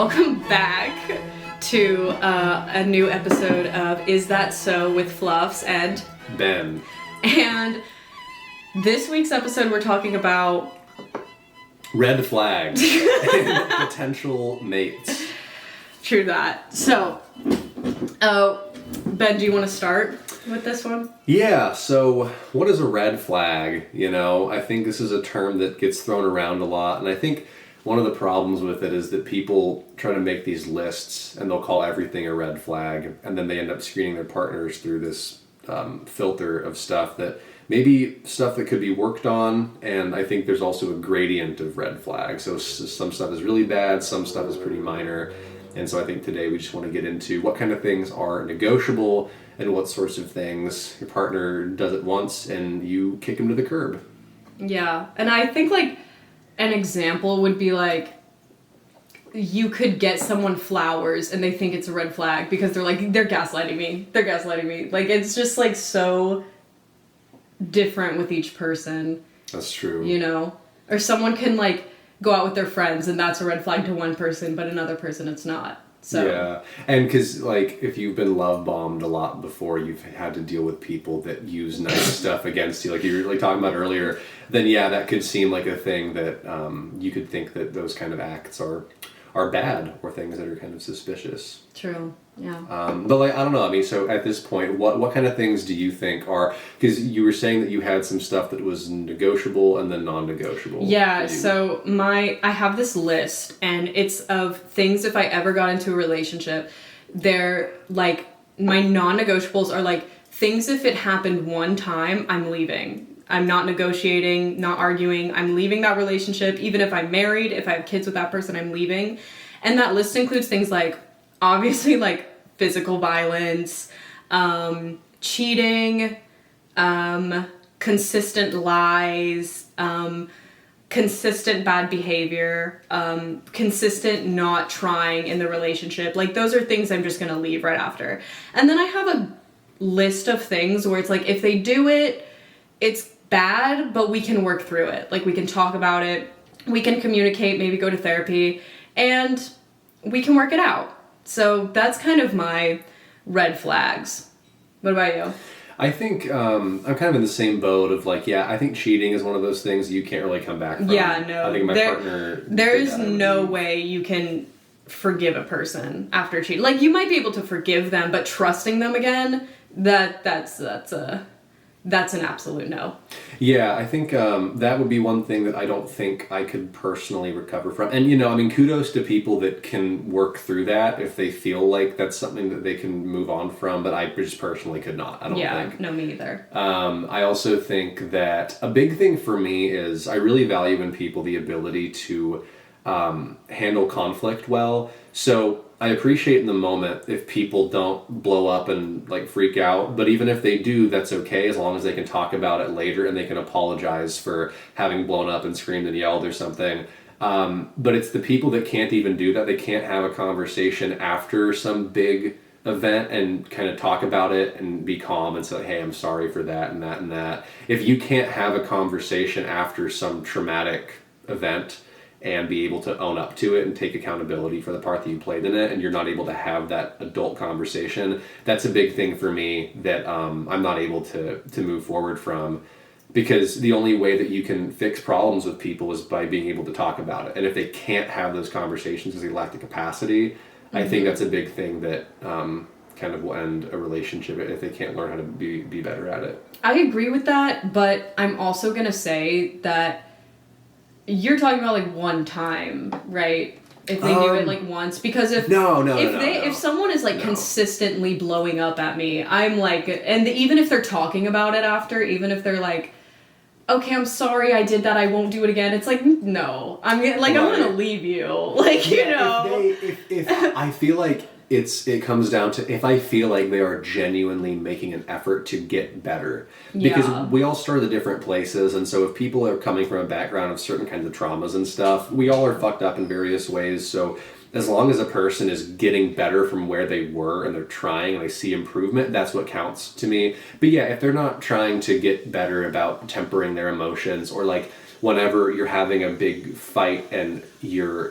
welcome back to a new episode of Is That So with Fluffs and Ben. And this week's episode we're talking about red flags and potential mates. True that. So, Ben, do you want to start with this one? Yeah, so what is a red flag? You know, I think this is a term that gets thrown around a lot, and I think one of the problems with it is that people try to make these lists and they'll call everything a red flag, and then they end up screening their partners through this filter of stuff that maybe stuff that could be worked on, and I think there's also a gradient of red flags. So some stuff is really bad, some stuff is pretty minor, and so I think today we just want to get into what kind of things are negotiable and what sorts of things your partner does it once and you kick him to the curb. Yeah, and I think like an example would be like, you could get someone flowers and they think it's a red flag because they're like, they're gaslighting me. Like, it's just like so different with each person. That's true. You know? Or someone can like go out with their friends and that's a red flag to one person, but another person it's not. So yeah, and because like if you've been love bombed a lot before, you've had to deal with people that use nice stuff against you, like you were like talking about earlier, then yeah, that could seem like a thing that you could think that those kind of acts are bad or things that are kind of suspicious. True. Yeah. But like, I don't know. I mean, so at this point, what kind of things do you think are, because you were saying that you had some stuff that was negotiable and then non-negotiable. Yeah. So I have this list and it's of things if I ever got into a relationship, they're like, my non-negotiables are like things if it happened one time, I'm leaving. I'm not negotiating, not arguing. I'm leaving that relationship. Even if I'm married, if I have kids with that person, I'm leaving. And that list includes things like, obviously, like physical violence, cheating, consistent lies, consistent bad behavior, consistent not trying in the relationship. Like, those are things I'm just going to leave right after. And then I have a list of things where it's like, if they do it, it's bad, but we can work through it. Like, we can talk about it, we can communicate, maybe go to therapy, and we can work it out. So that's kind of my red flags. What about you? I think I'm kind of in the same boat of like, yeah, I think cheating is one of those things you can't really come back from. Yeah, no. I think my partner... There is no way you can forgive a person after cheating. Like, you might be able to forgive them, but trusting them again, that's an absolute no. Yeah, I think that would be one thing that I don't think I could personally recover from. And, you know, I mean, kudos to people that can work through that if they feel like that's something that they can move on from, but I just personally could not, I don't think. Yeah, no, me either. I also think that a big thing for me is I really value in people the ability to handle conflict well. So I appreciate in the moment if people don't blow up and like freak out, but even if they do, that's okay as long as they can talk about it later and they can apologize for having blown up and screamed and yelled or something. But it's the people that can't even do that. They can't have a conversation after some big event and kind of talk about it and be calm and say, hey, I'm sorry for that and that and that. If you can't have a conversation after some traumatic event and be able to own up to it and take accountability for the part that you played in it, and you're not able to have that adult conversation, that's a big thing for me that I'm not able to move forward from, because the only way that you can fix problems with people is by being able to talk about it. And if they can't have those conversations because they lack the capacity, I think that's a big thing that kind of will end a relationship if they can't learn how to be better at it. I agree with that, but I'm also going to say that you're talking about like one time, right? If they do it like once, because if someone is like consistently blowing up at me, I'm like, and even if they're talking about it after, even if they're like, okay, I'm sorry, I did that, I won't do it again. It's like, no, I'm gonna leave you, like, you know. If I feel like it comes down to if I feel like they are genuinely making an effort to get better. Because we all start at different places, and so if people are coming from a background of certain kinds of traumas and stuff, we all are fucked up in various ways. So as long as a person is getting better from where they were and they're trying and they see improvement, that's what counts to me. But yeah, if they're not trying to get better about tempering their emotions or like whenever you're having a big fight and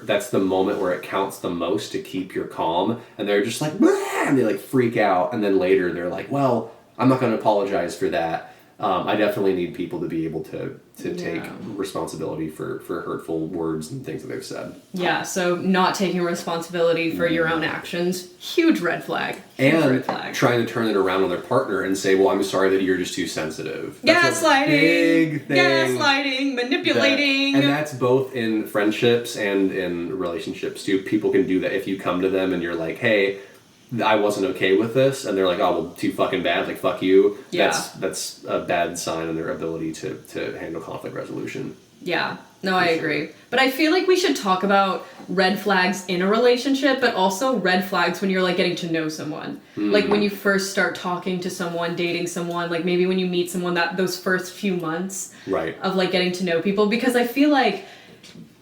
that's the moment where it counts the most to keep your calm, and they're just like, "Blah!" and they like freak out, and then later they're like, well, I'm not going to apologize for that. I definitely need people to be able to take responsibility for hurtful words and things that they've said. Yeah, so not taking responsibility for your own actions, huge red flag. And trying to turn it around on their partner and say, well, I'm sorry that you're just too sensitive. Gaslighting! Big thing. Gaslighting, manipulating. And that's both in friendships and in relationships too. People can do that if you come to them and you're like, hey, I wasn't okay with this, and they're like, oh, well, too fucking bad, like, fuck you. Yeah. That's a bad sign in their ability to handle conflict resolution. Yeah, no, I agree. But I feel like we should talk about red flags in a relationship, but also red flags when you're, like, getting to know someone. Like, when you first start talking to someone, dating someone, like, maybe when you meet someone, those first few months of, like, getting to know people. Because I feel like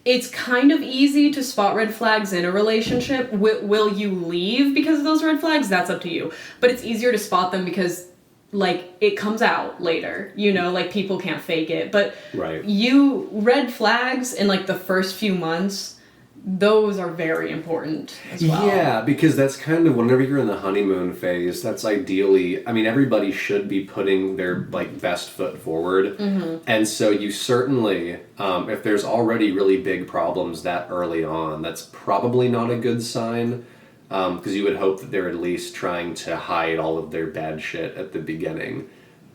it's kind of easy to spot red flags in a relationship. Will you leave because of those red flags? That's up to you. But it's easier to spot them because, like, it comes out later. You know, like, people can't fake it. But red flags in, like, the first few months, those are very important as well. Yeah, because that's kind of, whenever you're in the honeymoon phase, that's ideally, I mean, everybody should be putting their, like, best foot forward. And so you certainly, if there's already really big problems that early on, that's probably not a good sign, because you would hope that they're at least trying to hide all of their bad shit at the beginning,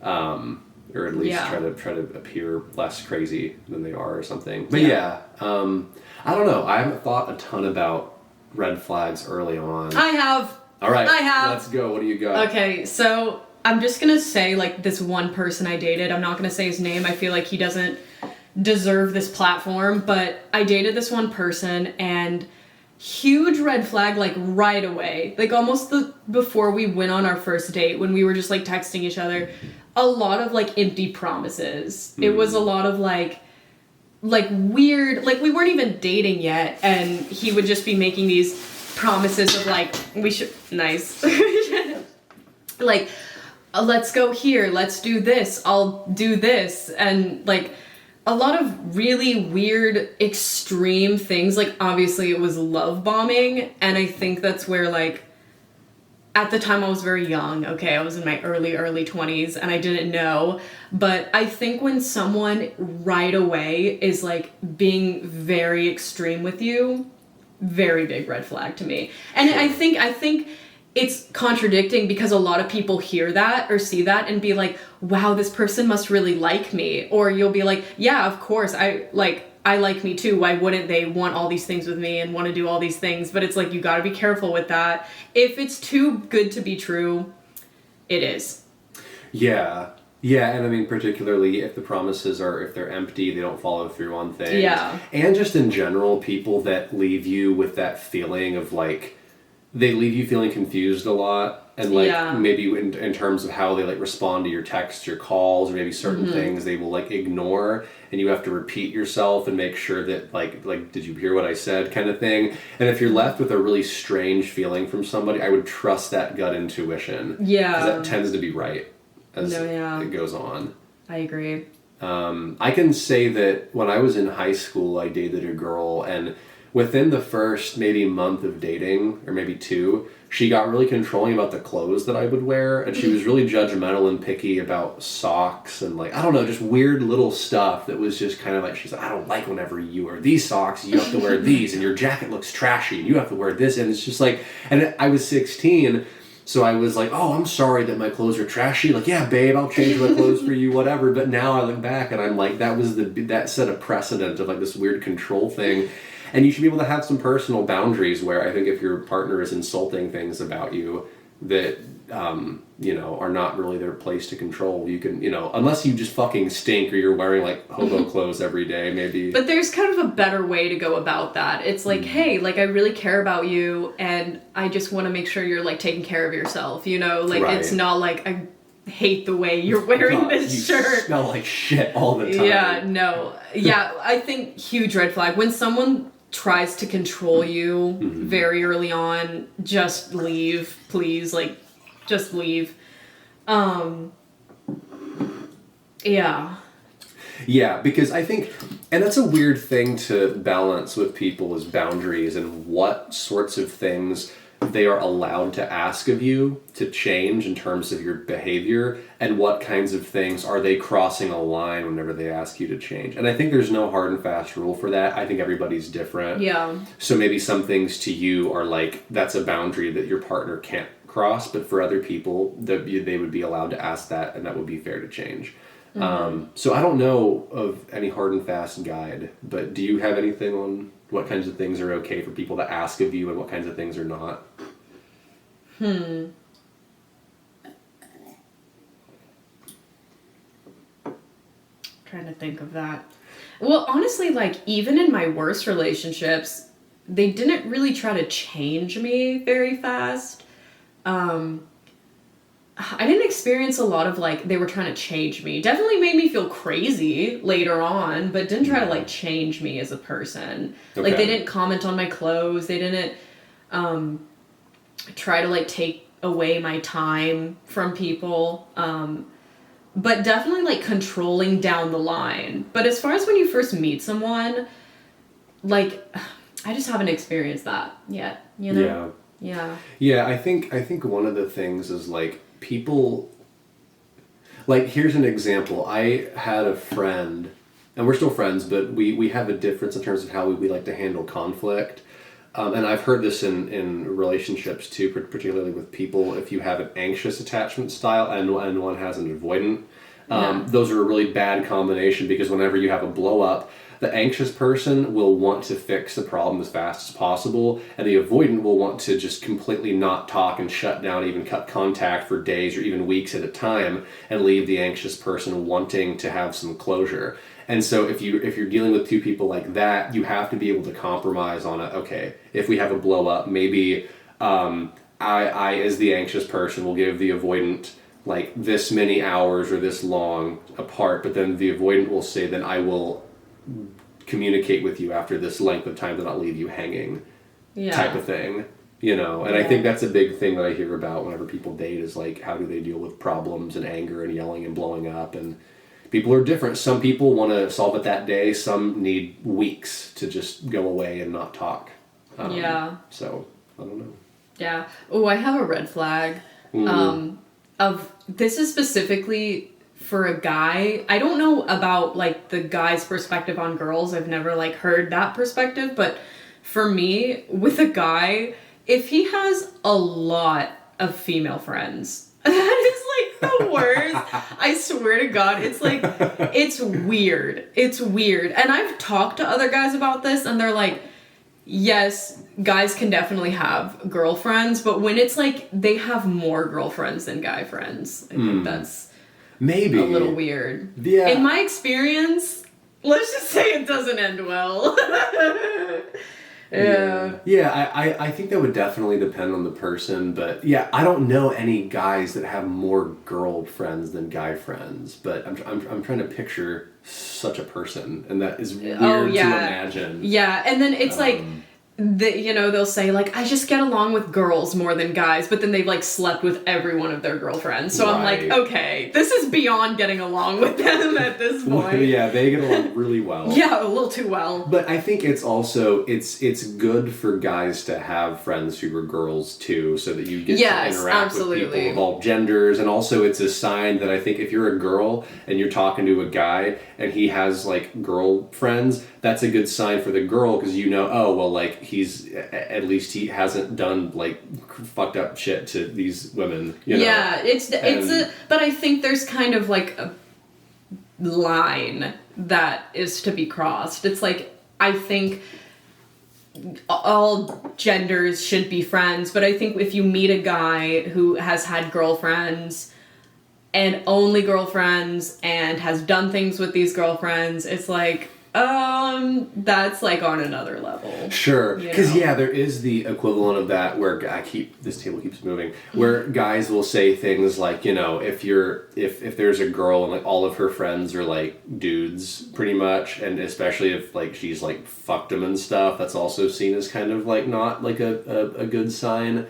or at least try to appear less crazy than they are or something. But I don't know. I haven't thought a ton about red flags early on. I have. All right. I have. Let's go. What do you got? Okay, so I'm just gonna say, like, this one person I dated. I'm not gonna say his name. I feel like he doesn't deserve this platform, but I dated this one person, and huge red flag, like, right away. Like, almost before we went on our first date, when we were just, like, texting each other, a lot of, like, empty promises. It was a lot of, like, weird, like, we weren't even dating yet, and he would just be making these promises of, like, like, let's go here, let's do this, I'll do this, and, like, a lot of really weird, extreme things. Like, obviously it was love bombing, and I think that's where, like, at the time I was very young, okay, I was in my early 20s, and I didn't know, but I think when someone right away is, like, being very extreme with you, very big red flag to me. And I think it's contradicting, because a lot of people hear that or see that and be like, wow, this person must really like me. Or you'll be like, yeah, of course, I like me too. Why wouldn't they want all these things with me and want to do all these things? But it's like, you got to be careful with that. If it's too good to be true, it is. Yeah. Yeah, and I mean, particularly if the promises if they're empty, they don't follow through on things. Yeah. And just in general, people that leave you with that feeling of, like, they leave you feeling confused a lot. And, like, maybe in terms of how they, like, respond to your texts, your calls, or maybe certain things they will, like, ignore, and you have to repeat yourself and make sure that, like, did you hear what I said, kind of thing. And if you're left with a really strange feeling from somebody, I would trust that gut intuition. Yeah. Because that tends to be right as it goes on. I agree. I can say that when I was in high school, I dated a girl, and within the first maybe month of dating, or maybe 2, she got really controlling about the clothes that I would wear, and she was really judgmental and picky about socks and, like, I don't know, just weird little stuff that was just kind of like, she's like, I don't like whenever you wear these socks, you have to wear these, and your jacket looks trashy, and you have to wear this, and it's just like, and I was 16, so I was like, oh, I'm sorry that my clothes are trashy, like, yeah, babe, I'll change my clothes for you, whatever, but now I look back and I'm like, that set a precedent of, like, this weird control thing. And you should be able to have some personal boundaries where I think if your partner is insulting things about you that, are not really their place to control, you can, unless you just fucking stink or you're wearing, like, hobo clothes every day, maybe. But there's kind of a better way to go about that. It's like, hey, like, I really care about you, and I just want to make sure you're, like, taking care of yourself, It's not like, I hate the way you're wearing this shirt. You smell like shit all the time. Yeah, no. Yeah, I think huge red flag. When someone tries to control you very early on, just leave, please. Like, just leave. Yeah. Yeah, because I think And that's a weird thing to balance with people is boundaries and what sorts of things they are allowed to ask of you to change in terms of your behavior, and what kinds of things are they crossing a line whenever they ask you to change. And I think there's no hard and fast rule for that. I think everybody's different. Yeah. So maybe some things to you are like, that's a boundary that your partner can't cross, but for other people, they would be allowed to ask that, and that would be fair to change. So I don't know of any hard and fast guide, but do you have anything on what kinds of things are okay for people to ask of you and what kinds of things are not? Trying to think of that. Well, honestly, like, even in my worst relationships, they didn't really try to change me very fast. I didn't experience a lot of, like, they were trying to change me. Definitely made me feel crazy later on, but didn't try to, like, change me as a person. Okay. Like, they didn't comment on my clothes. They didn't try to, like, take away my time from people. But definitely, like, controlling down the line. But as far as when you first meet someone, like, I just haven't experienced that yet, you know? Yeah. Yeah, I think one of the things is, like, people, like, here's an example. I had a friend, and we're still friends, but we have a difference in terms of how we like to handle conflict. And I've heard this in relationships too, particularly with people. If you have an anxious attachment style and one has an avoidant, those are a really bad combination, because whenever you have a blow up, the anxious person will want to fix the problem as fast as possible, and the avoidant will want to just completely not talk and shut down, even cut contact for days or even weeks at a time, and leave the anxious person wanting to have some closure. And so if you're dealing with two people like that, you have to be able to compromise on it. Okay, if we have a blow up, maybe I as the anxious person will give the avoidant like this many hours or this long apart, but then the avoidant will say, then I will communicate with you after this length of time to not leave you hanging, type of thing, you know. And I think that's a big thing that I hear about whenever people date is, like, how do they deal with problems and anger and yelling and blowing up. And people are different. Some people want to solve it that day. Some need weeks to just go away and not talk. So I don't know. Yeah. Oh, I have a red flag. Of this is specifically for a guy. I don't know about, like, the guy's perspective on girls. I've never, like, heard that perspective. But for me, with a guy, if he has a lot of female friends, that is, like, the worst. I swear to God, it's, like, it's weird. It's weird. And I've talked to other guys about this, and they're like, yes, guys can definitely have girlfriends, but when it's, like, they have more girlfriends than guy friends, I think that's... maybe a little weird. Yeah. In my experience, let's just say it doesn't end well. Yeah, I think that would definitely depend on the person, but yeah, I don't know any guys that have more girl friends than guy friends, but I'm trying to picture such a person, and that is weird to imagine. Yeah, and then it's like, they'll say, like, I just get along with girls more than guys, but then they've, like, slept with every one of their girlfriends. So I'm like, okay, this is beyond getting along with them at this point. Yeah, they get along really well. Yeah, a little too well. But I think it's also, it's good for guys to have friends who are girls too, so that you get to interact with people of all genders. And also it's a sign that I think if you're a girl and you're talking to a guy and he has, like, girl friends, that's a good sign for the girl, because you know, oh, well, like, at least he hasn't done, like, fucked up shit to these women, you know? Yeah, but I think there's kind of, like, a line that is to be crossed. It's like, I think all genders should be friends, but I think if you meet a guy who has had girlfriends and only girlfriends and has done things with these girlfriends, it's like, that's, like, on another level. Sure, because there is the equivalent of that where this table keeps moving, where guys will say things like, you know, if there's a girl and, like, all of her friends are, like, dudes pretty much, and especially if, like, she's, like, fucked them and stuff, that's also seen as kind of, like, not, like, a good sign.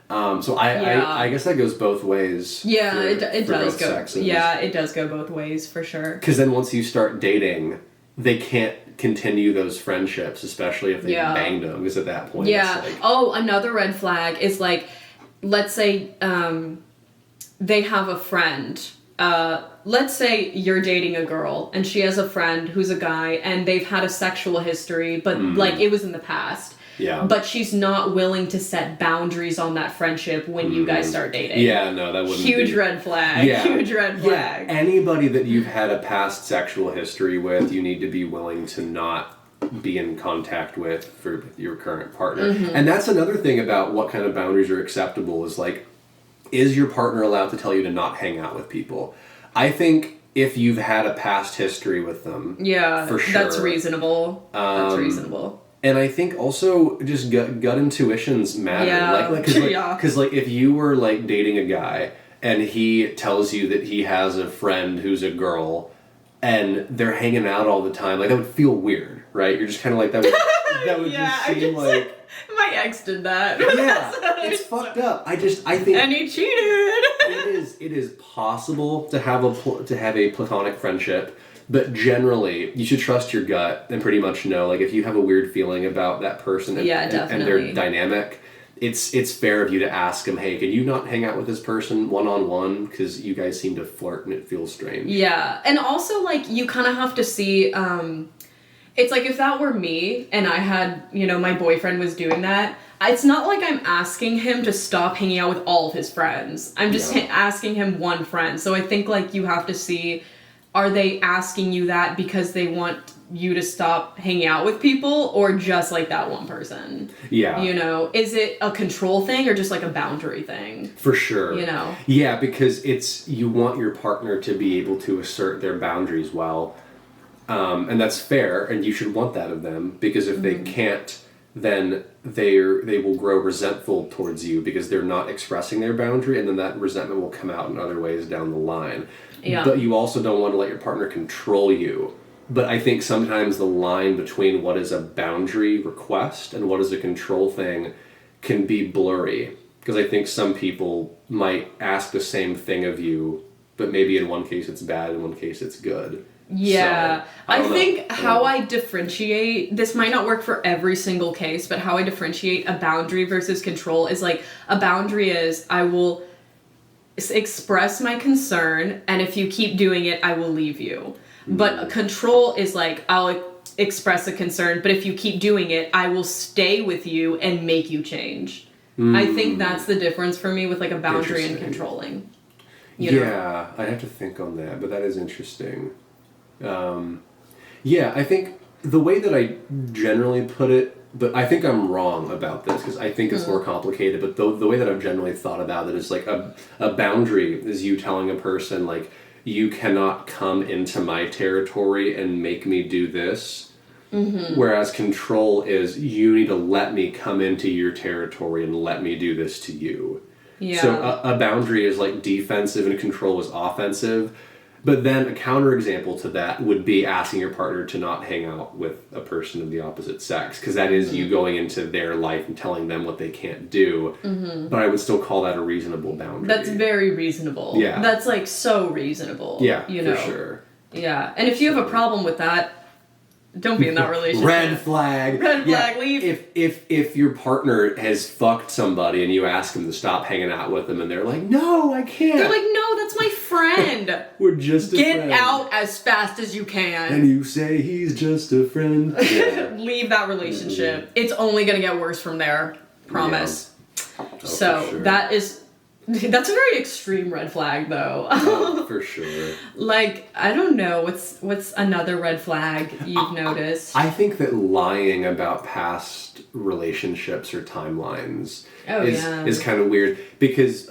So I guess that goes both ways. Yeah, it does go. Sexes. Yeah, it does go both ways for sure. Because then once you start dating, they can't continue those friendships, especially if they banged them, because at that point it's like... Oh, another red flag is like, let's say they have a friend. Let's say you're dating a girl and she has a friend who's a guy and they've had a sexual history, but like it was in the past. Yeah. But she's not willing to set boundaries on that friendship when you guys start dating. Yeah, no, that wouldn't Huge be... red flag. Yeah. Huge red flag. Yeah. Anybody that you've had a past sexual history with, you need to be willing to not be in contact with your current partner. And that's another thing about what kind of boundaries are acceptable is like, is your partner allowed to tell you to not hang out with people? I think if you've had a past history with them, for sure. That's reasonable. That's reasonable. And I think also just gut intuitions matter. Yeah. Because like if you were like dating a guy and he tells you that he has a friend who's a girl and they're hanging out all the time, like that would feel weird, right? You're just kind of like that would just seem like... My ex did that. Yeah, it's fucked up. I think... And he cheated. It is possible to have a platonic friendship, but generally you should trust your gut and pretty much know, like, if you have a weird feeling about that person and their dynamic, it's fair of you to ask them, hey, can you not hang out with this person one-on-one because you guys seem to flirt and it feels strange. Yeah, and also like you kind of have to see it's like if that were me and I had, my boyfriend was doing that, it's not like I'm asking him to stop hanging out with all of his friends. I'm just asking him one friend. So I think like you have to see, are they asking you that because they want you to stop hanging out with people or just like that one person? Yeah. Is it a control thing or just like a boundary thing? For sure. Yeah, because you want your partner to be able to assert their boundaries well. And that's fair, and you should want that of them, because if they can't, then they will grow resentful towards you because they're not expressing their boundary, and then that resentment will come out in other ways down the line. Yeah. But you also don't want to let your partner control you. But I think sometimes the line between what is a boundary request and what is a control thing can be blurry, because I think some people might ask the same thing of you, but maybe in one case it's bad, in one case it's good. Yeah, so, I think how I differentiate, this might not work for every single case, but how I differentiate a boundary versus control is like, a boundary is, I will express my concern, and if you keep doing it, I will leave you. But a control is like, I'll express a concern, but if you keep doing it, I will stay with you and make you change. I think that's the difference for me with like a boundary and controlling. Yeah, I'd have to think on that, but that is interesting. I think the way that I generally put it, but I think I'm wrong about this because I think it's more complicated, but the way that I've generally thought about it is like a boundary is you telling a person like, you cannot come into my territory and make me do this. Whereas control is, you need to let me come into your territory and let me do this to you. Yeah. So a boundary is like defensive and control is offensive. But then a counterexample to that would be asking your partner to not hang out with a person of the opposite sex, because that is you going into their life and telling them what they can't do. But I would still call that a reasonable boundary. That's very reasonable. Yeah. That's like so reasonable. Yeah, for sure. Yeah. And if you have a problem with that, don't be in that relationship. Red flag. Red flag, leave. If your partner has fucked somebody and you ask them to stop hanging out with them and they're like, no, I can't. They're like, no, that's my friend. We're just a friend. Get out as fast as you can. And you say he's just a friend. Yeah. Leave that relationship. It's only going to get worse from there. Promise. Yeah. Oh, so sure. That's a very extreme red flag, though. Oh, for sure. Like, I don't know. What's another red flag you've noticed? I think that lying about past relationships or timelines is kind of weird. Because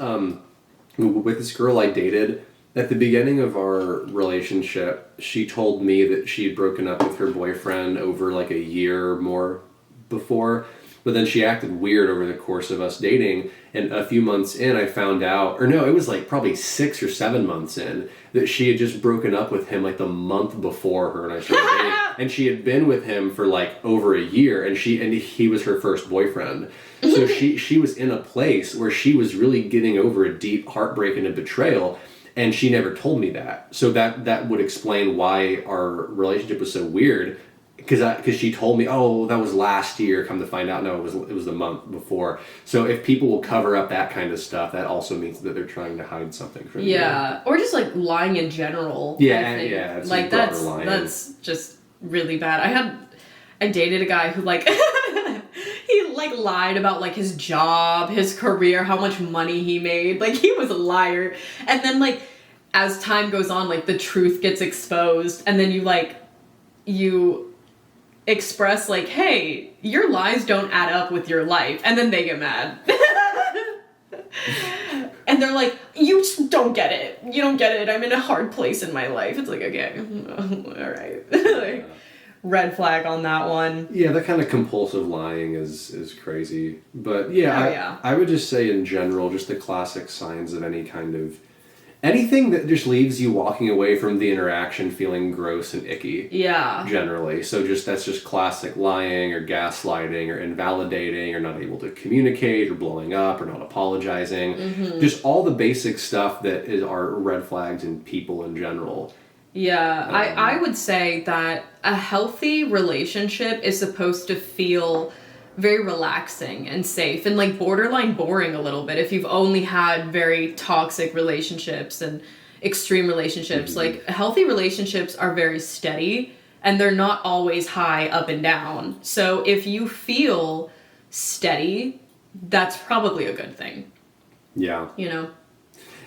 with this girl I dated, at the beginning of our relationship, she told me that she had broken up with her boyfriend over like a year or more before. But then she acted weird over the course of us dating, and a few months in I found out, or no, it was like probably 6 or 7 months in, that she had just broken up with him like the month before her and I started dating. And she had been with him for like over a year, and he was her first boyfriend. So she was in a place where she was really getting over a deep heartbreak and a betrayal. And she never told me that. So that would explain why our relationship was so weird. Because she told me, oh, that was last year. Come to find out, no, it was the month before. So if people will cover up that kind of stuff, that also means that they're trying to hide something from you. Yeah, or just like lying in general. Yeah, yeah, it's like that's just really bad. I dated a guy who like he like lied about like his job, his career, how much money he made. Like he was a liar, and then like as time goes on, like the truth gets exposed, and then you express like, hey, your lies don't add up with your life, and then they get mad. And they're like, you just don't get it. You don't get it. I'm in a hard place in my life. It's like, okay, all right. Like, red flag on that one. Yeah, that kind of compulsive lying is crazy. But yeah, I would just say in general, just the classic signs of any kind of anything that just leaves you walking away from the interaction feeling gross and icky. Yeah. Generally. So that's just classic lying or gaslighting or invalidating or not able to communicate or blowing up or not apologizing. Mm-hmm. Just all the basic stuff that are red flags in people in general. Yeah. I would say that a healthy relationship is supposed to feel very relaxing and safe and like borderline boring a little bit if you've only had very toxic relationships and extreme relationships. Mm-hmm. Like healthy relationships are very steady and they're not always high up and down. So if you feel steady, that's probably a good thing. Yeah. You know?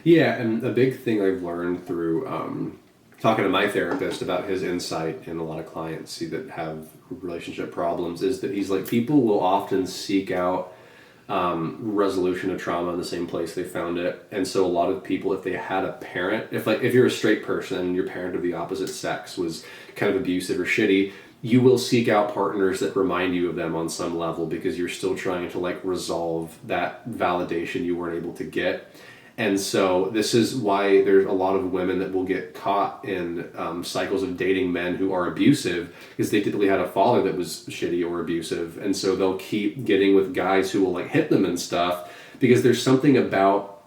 Yeah, and a big thing I've learned through talking to my therapist about his insight in a lot of clients that have relationship problems is that he's like, people will often seek out resolution of trauma in the same place they found it. And so a lot of people, if they had a parent, if you're a straight person and your parent of the opposite sex was kind of abusive or shitty, you will seek out partners that remind you of them on some level because you're still trying to like resolve that validation you weren't able to get. And so this is why there's a lot of women that will get caught in cycles of dating men who are abusive because they typically had a father that was shitty or abusive. And so they'll keep getting with guys who will like hit them and stuff because there's something about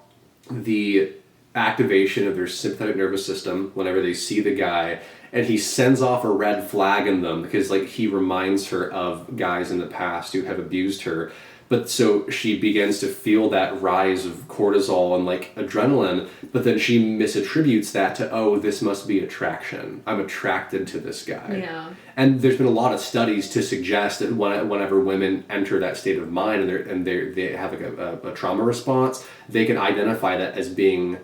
the activation of their sympathetic nervous system whenever they see the guy and he sends off a red flag in them because like he reminds her of guys in the past who have abused her. But so she begins to feel that rise of cortisol and like adrenaline, but then she misattributes that to, oh, this must be attraction. I'm attracted to this guy. Yeah. And there's been a lot of studies to suggest that whenever women enter that state of mind and they have like a trauma response, they can identify that as being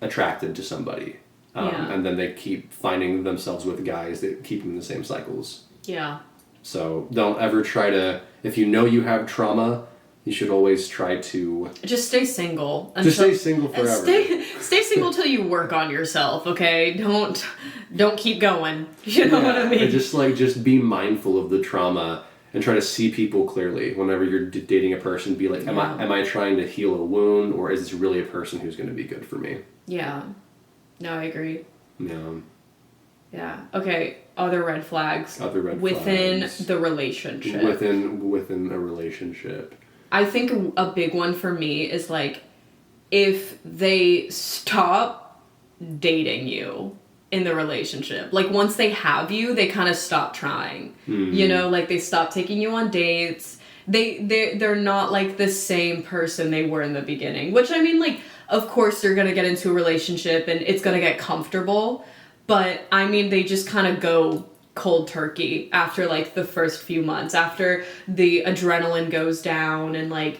attracted to somebody. And then they keep finding themselves with guys that keep them in the same cycles. Yeah. So don't ever try to, if you know you have trauma, you should always try to just stay single. Just stay single forever. Stay single till you work on yourself, okay? Don't keep going. You know what I mean? And just be mindful of the trauma and try to see people clearly. Whenever you're dating a person, be like, am I trying to heal a wound, or is this really a person who's going to be good for me? Yeah. No, I agree. Yeah. Yeah. Okay. Other red flags. Within the relationship. Within a relationship. I think a big one for me is like if they stop dating you in the relationship. Like once they have you, they kind of stop trying. Mm-hmm. You know, like they stop taking you on dates. They're not like the same person they were in the beginning. Which I mean, like, of course you're gonna get into a relationship and it's gonna get comfortable. But I mean, they just kind of go cold turkey after like the first few months, after the adrenaline goes down and like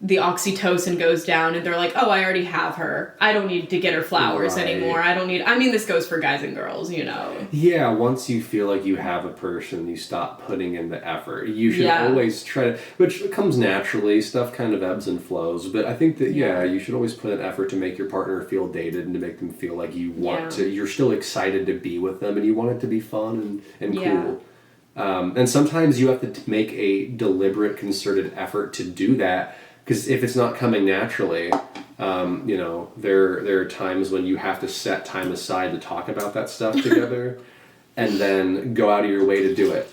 the oxytocin goes down and they're like, oh, I already have her. I don't need to get her flowers anymore. I mean, this goes for guys and girls, you know. Yeah, once you feel like you have a person, you stop putting in the effort. You should always try to, which comes naturally, stuff kind of ebbs and flows, but I think that, you should always put an effort to make your partner feel dated and to make them feel like you want to, you're still excited to be with them and you want it to be fun and cool. And sometimes you have to make a deliberate, concerted effort to do that. Because if it's not coming naturally, there are times when you have to set time aside to talk about that stuff together and then go out of your way to do it.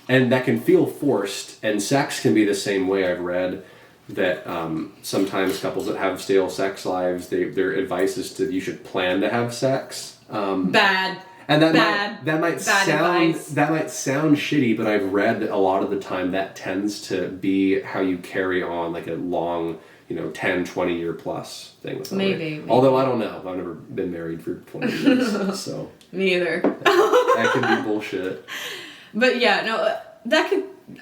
And that can feel forced, and sex can be the same way, I've read. that sometimes couples that have stale sex lives, their advice is to you should plan to have sex. Bad. And that Bad might advice. sound shitty, but I've read a lot of the time that tends to be how you carry on like a long, 10, 20 year plus thing with somebody. Maybe. Although I don't know. I've never been married for 20 years, so. Me either. That can be bullshit. But yeah, no,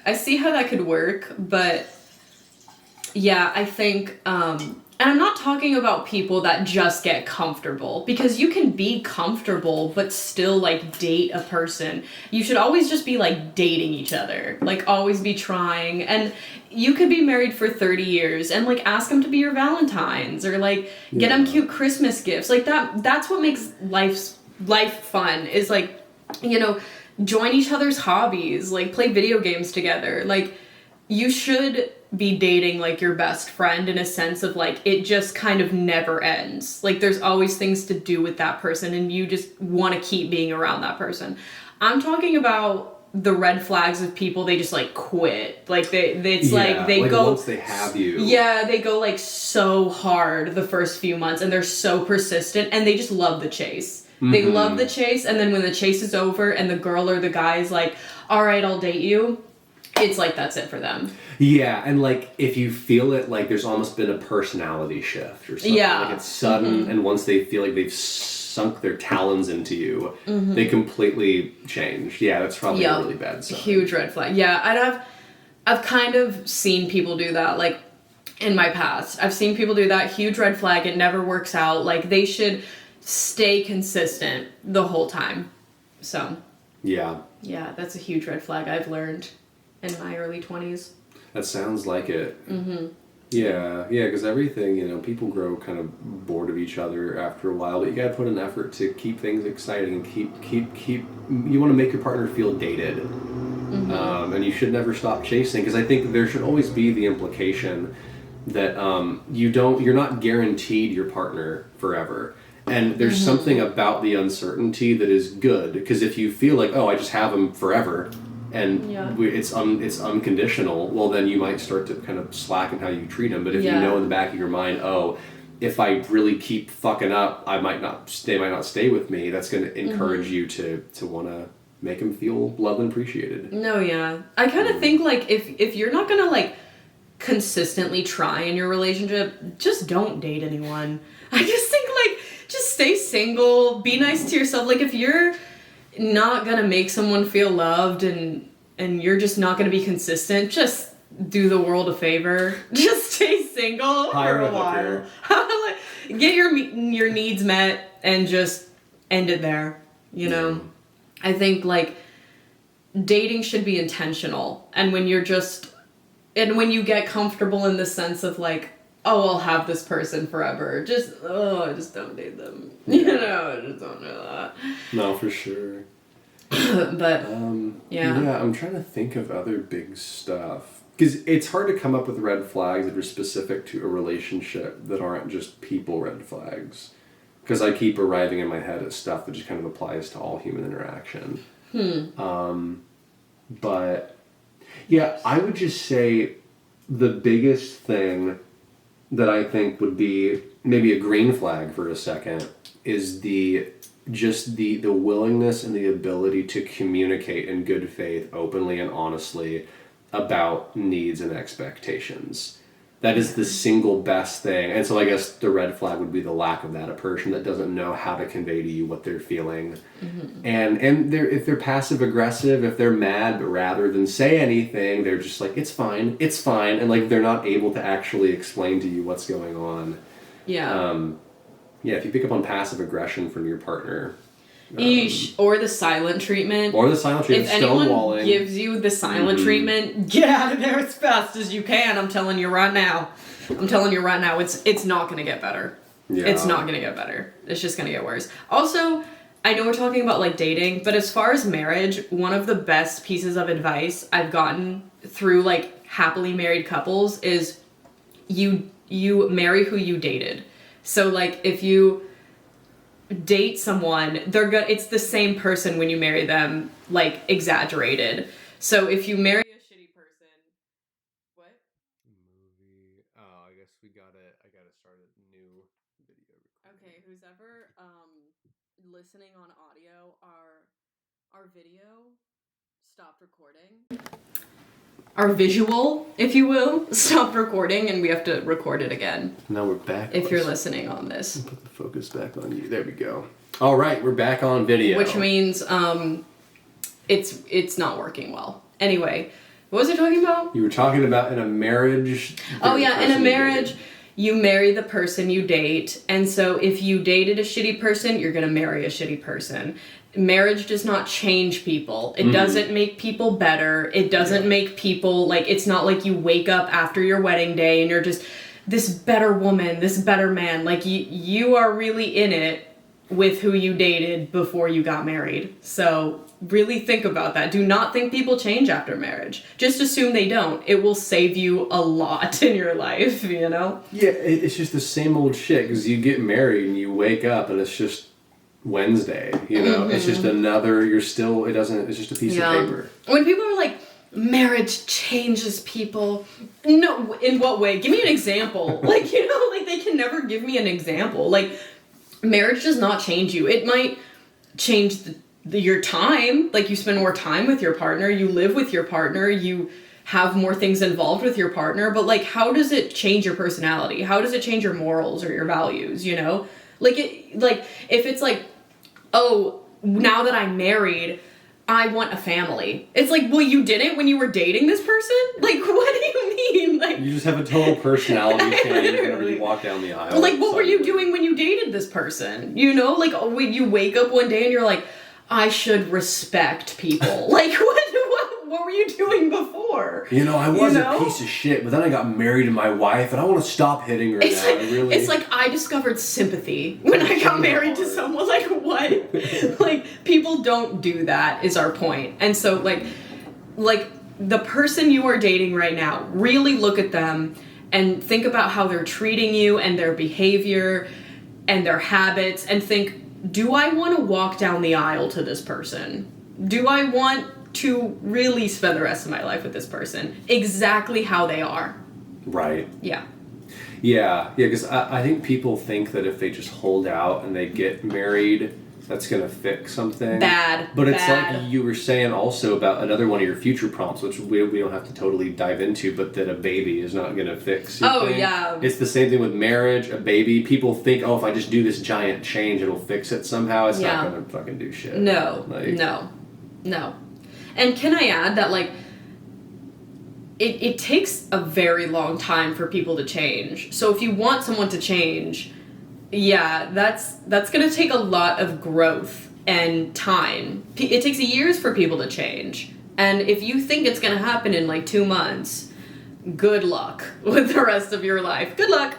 I see how that could work, but yeah, I think, and I'm not talking about people that just get comfortable, because you can be comfortable but still like date a person. You should always just be like dating each other, like always be trying. And you could be married for 30 years and like ask them to be your Valentines, or like get them cute Christmas gifts. Like that's what makes life fun, is like, join each other's hobbies, like play video games together. Like you should be dating like your best friend, in a sense of like it just kind of never ends. Like there's always things to do with that person and you just want to keep being around that person. I'm talking about the red flags of people, they just like quit. Like it's like they go once they have you. Yeah, they go like so hard the first few months and they're so persistent and they just love the chase. Mm-hmm. They love the chase, and then when the chase is over and the girl or the guy is like, all right, I'll date you, it's like that's it for them. Yeah, and like if you feel it, like there's almost been a personality shift or something. Yeah. Like it's sudden, and once they feel like they've sunk their talons into you, they completely change. Yeah, that's probably a really bad sign. Huge red flag. Yeah, and I've kind of seen people do that, like in my past. I've seen people do that. Huge red flag. It never works out. Like they should stay consistent the whole time. So. Yeah, that's a huge red flag I've learned in my early 20s. That sounds like it. Mm-hmm. Yeah, because everything, people grow kind of bored of each other after a while, but you gotta put an effort to keep things exciting and keep you want to make your partner feel dated. Mm-hmm. And you should never stop chasing, because I think there should always be the implication that you're not guaranteed your partner forever. And there's something about the uncertainty that is good, because if you feel like, I just have him forever, and it's unconditional, well then you might start to kind of slacken how you treat him. But if you know in the back of your mind, if I really keep fucking up, they might not stay with me, that's going to encourage you to want to make him feel loved and appreciated. No, yeah. I kind of think like if you're not going to like consistently try in your relationship, just don't date anyone. I just think like just stay single, be nice to yourself. Like if you're not gonna make someone feel loved and you're just not gonna be consistent, just do the world a favor. Just stay single for a while. Get your needs met and just end it there. I think like dating should be intentional, and when you get comfortable in the sense of like, I'll have this person forever, just don't date them. Just don't do that. No, for sure. But yeah, I'm trying to think of other big stuff, because it's hard to come up with red flags that are specific to a relationship that aren't just people red flags, because I keep arriving in my head at stuff that just kind of applies to all human interaction. But yeah, I would just say the biggest thing that I think would be maybe a green flag for a second is the willingness and the ability to communicate in good faith, openly and honestly, about needs and expectations. That is the single best thing. And so I guess the red flag would be the lack of that, a person that doesn't know how to convey to you what they're feeling. Mm-hmm. And if they're passive aggressive, if they're mad, but rather than say anything, they're just like, it's fine, and like they're not able to actually explain to you what's going on. Yeah. If you pick up on passive aggression from your partner, or the silent treatment. If anyone gives you the silent treatment, get out of there as fast as you can. I'm telling you right now. It's not going to get better. Yeah. It's not going to get better. It's just going to get worse. Also, I know we're talking about like dating, but as far as marriage, one of the best pieces of advice I've gotten through like happily married couples is you marry who you dated. So like if you date someone, it's the same person when you marry them, like exaggerated. So if you marry a shitty person, what? I gotta start a new video recording. Okay, who's ever listening on audio, our video stopped recording. Our visual, if you will, stopped recording, and we have to record it again. Now we're back. If you're listening on this. Put the focus back on you. There we go. All right, we're back on video. Which means it's not working well. Anyway, what was I talking about? You were talking about in a marriage. Oh yeah, in a marriage, you marry the person you date, and so if you dated a shitty person, you're gonna marry a shitty person. Marriage does not change people. It doesn't make people better. It doesn't make people, like, it's not like you wake up after your wedding day and you're just this better woman, this better man. Like, you are really in it with who you dated before you got married. So really think about that. Do not think people change after marriage. Just assume they don't. It will save you a lot in your life, you know? Yeah, it's just the same old shit, because you get married and you wake up and it's just Wednesday, you know? It's just another, it's just a piece of paper. When people are like, marriage changes people, no, in what way? Give me an example. Like, you know, like, they can never give me an example. Like, marriage does not change you. It might change your time. Like, you spend more time with your partner, you live with your partner, you have more things involved with your partner, but, like, how does it change your personality? How does it change your morals or your values, you know? Like, if it's like, oh, now that I'm married, I want a family. It's like, well, you didn't when you were dating this person? Like, what do you mean? Like, you just have a total personality change whenever you walk down the aisle. Like, what were you doing when you dated this person? You know, like, when you wake up one day and you're like, I should respect people. Like, what were you doing before? You know, I was a piece of shit, but then I got married to my wife, and I want to stop hitting her now. It's like I discovered sympathy when I got married to someone. Like, what? Like, people don't do that, is our point. And so, like, the person you are dating right now, really look at them and think about how they're treating you and their behavior and their habits, and think, do I want to walk down the aisle to this person? Do I want to really spend the rest of my life with this person exactly how they are? Right. Yeah, because I think people think that if they just hold out and they get married, that's going to fix something. But it's like you were saying also about another one of your future prompts, which we don't have to totally dive into, but that a baby is not going to fix your thing. Yeah. It's the same thing with marriage, a baby. People think, oh, if I just do this giant change, it'll fix it somehow. It's not going to fucking do shit. No. And can I add that, like, it takes a very long time for people to change. So if you want someone to change, that's going to take a lot of growth and time. It takes years for people to change. And if you think it's going to happen in, like, 2 months, good luck with the rest of your life. Good luck.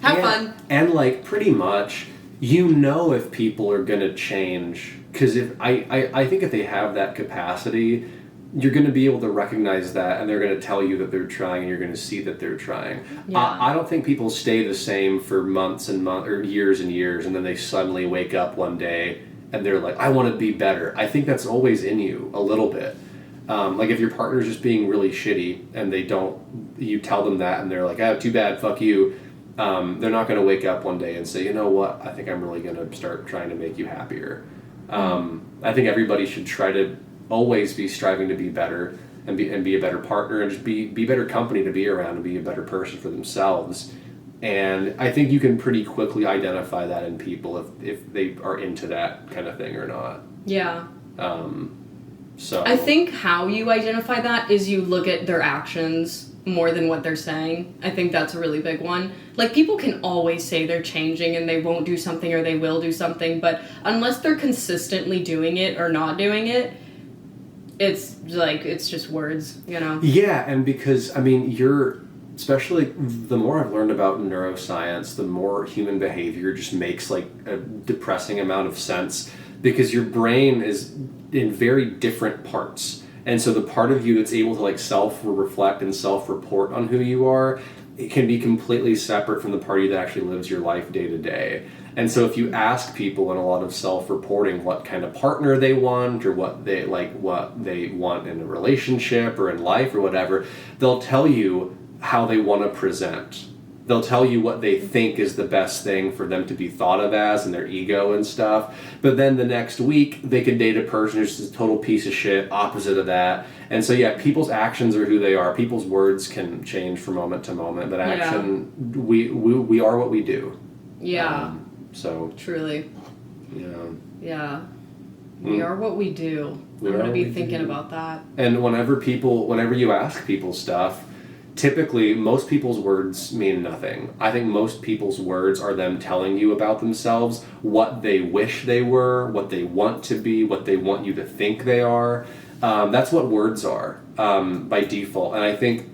Have fun. And, like, pretty much, you know if people are going to change. Because I think if they have that capacity, you're going to be able to recognize that, and they're going to tell you that they're trying, and you're going to see that they're trying. Yeah. I don't think people stay the same for months and months, or years and years, and then they suddenly wake up one day and they're like, I want to be better. I think that's always in you a little bit. Like, if your partner's just being really shitty and you tell them that and they're like, oh, too bad, fuck you. They're not going to wake up one day and say, you know what, I think I'm really going to start trying to make you happier. I think everybody should try to always be striving to be better and be a better partner, and just be better company to be around, and be a better person for themselves. And I think you can pretty quickly identify that in people if they are into that kind of thing or not. Yeah. So I think how you identify that is you look at their actions more than what they're saying. I think that's a really big one. Like, people can always say they're changing and they won't do something or they will do something, but unless they're consistently doing it or not doing it, it's like, it's just words, you know? Yeah, and because, I mean, especially the more I've learned about neuroscience, the more human behavior just makes, like, a depressing amount of sense, because your brain is in very different parts. And so the part of you that's able to, like, self-reflect and self-report on who you are, it can be completely separate from the part of you that actually lives your life day to day. And so if you ask people in a lot of self-reporting what kind of partner they want, or what they want in a relationship or in life or whatever, they'll tell you how they want to present. they'll tell you what they think is the best thing for them to be thought of as and their ego and stuff. But then the next week, they could date a person who's just a total piece of shit, opposite of that. And so, yeah, people's actions are who they are. People's words can change from moment to moment. But action, we are what we do. Yeah. So. Truly. Yeah. Yeah. We are what we do. I'm going to be thinking about that. And whenever you ask people stuff, typically most people's words mean nothing. I think most people's words are them telling you about themselves, what they wish they were, what they want to be, what they want you to think they are. That's what words are by default. And I think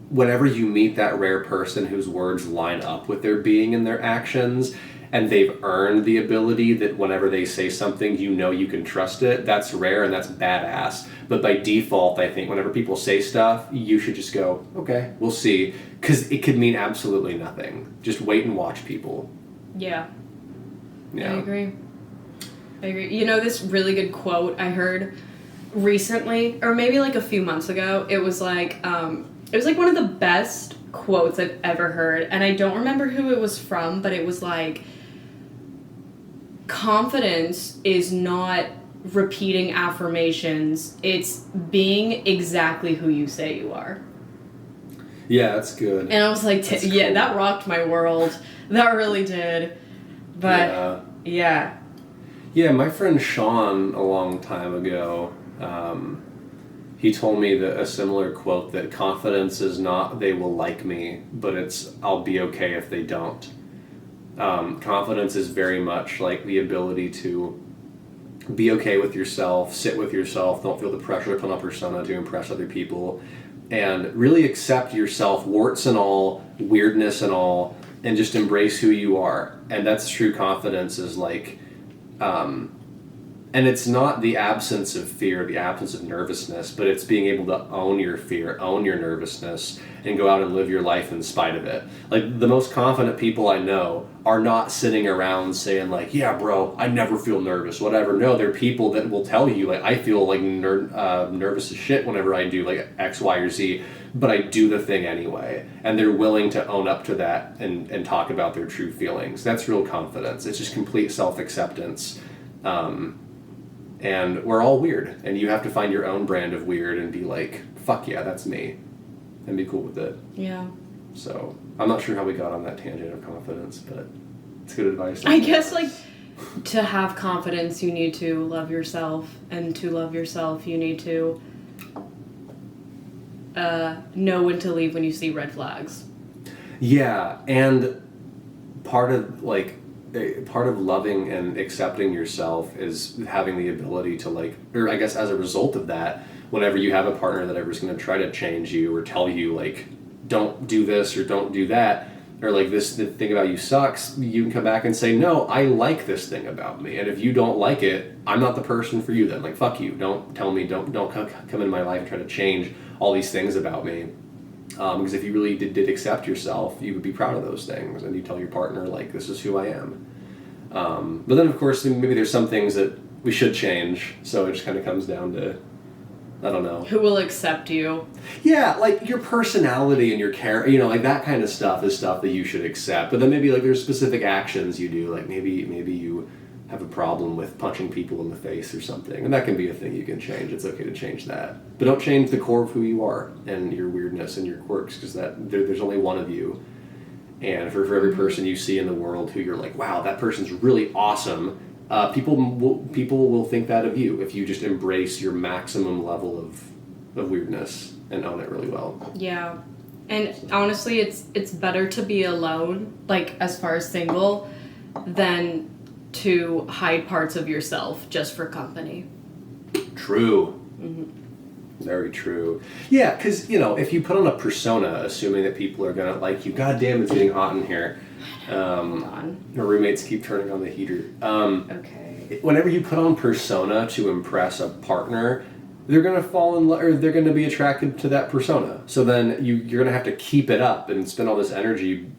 whenever you meet that rare person whose words line up with their being and their actions, and they've earned the ability that whenever they say something, you know you can trust it, that's rare and that's badass. But by default, I think whenever people say stuff, you should just go, okay, we'll see. Because it could mean absolutely nothing. Just wait and watch people. Yeah. Yeah. I agree. You know, this really good quote I heard recently, or maybe like a few months ago, it was like one of the best quotes I've ever heard. And I don't remember who it was from, but it was like, confidence is not repeating affirmations, it's being exactly who you say you are. Yeah, that's good. And I was like, cool. Yeah, that rocked my world. That really did. But, yeah. Yeah, my friend Sean, a long time ago, he told me a similar quote, that confidence is not they will like me, but it's I'll be okay if they don't. Confidence is very much like the ability to be okay with yourself, sit with yourself, don't feel the pressure to put on a persona to impress other people, and really accept yourself, warts and all, weirdness and all, and just embrace who you are. And that's true confidence, is like, and it's not the absence of fear, the absence of nervousness, but it's being able to own your fear, own your nervousness, and go out and live your life in spite of it. Like, the most confident people I know are not sitting around saying like, yeah, bro, I never feel nervous, whatever. No, they're people that will tell you, like, I feel like nervous as shit whenever I do like X, Y, or Z, but I do the thing anyway. And they're willing to own up to that and talk about their true feelings. That's real confidence. It's just complete self-acceptance. And we're all weird, and you have to find your own brand of weird and be like, fuck yeah, that's me, and be cool with it. Yeah. So, I'm not sure how we got on that tangent of confidence, but it's good advice. I guess, like, to have confidence, you need to love yourself, and to love yourself, you need to know when to leave when you see red flags. Yeah, and part of loving and accepting yourself is having the ability to, like, or I guess as a result of that, whenever you have a partner that ever's going to try to change you or tell you, like, don't do this or don't do that, or like, this the thing about you sucks, you can come back and say, no, I like this thing about me, and if you don't like it, I'm not the person for you then. Like, fuck you, don't tell me, don't come into my life and try to change all these things about me. Because if you really did accept yourself, you would be proud of those things, and you tell your partner, like, this is who I am. But then, of course, maybe there's some things that we should change, so it just kind of comes down to, I don't know. Who will accept you? Yeah, like, your personality and your character, like, that kind of stuff is stuff that you should accept. But then maybe, like, there's specific actions you do, like, maybe you have a problem with punching people in the face or something, and that can be a thing you can change. It's okay to change that. But don't change the core of who you are and your weirdness and your quirks, because there's only one of you. And for every person you see in the world who you're like, wow, that person's really awesome, people will think that of you if you just embrace your maximum level of weirdness and own it really well. Yeah. And honestly, it's better to be alone, like, as far as single, than to hide parts of yourself just for company. True. Mm-hmm. Very true. Yeah, because, if you put on a persona, assuming that people are going to like you, goddamn, it's getting hot in here. Hold on. Your roommates keep turning on the heater. Okay. Whenever you put on persona to impress a partner, they're going to fall in love, or they're going to be attracted to that persona. So then you're going to have to keep it up and spend all this energy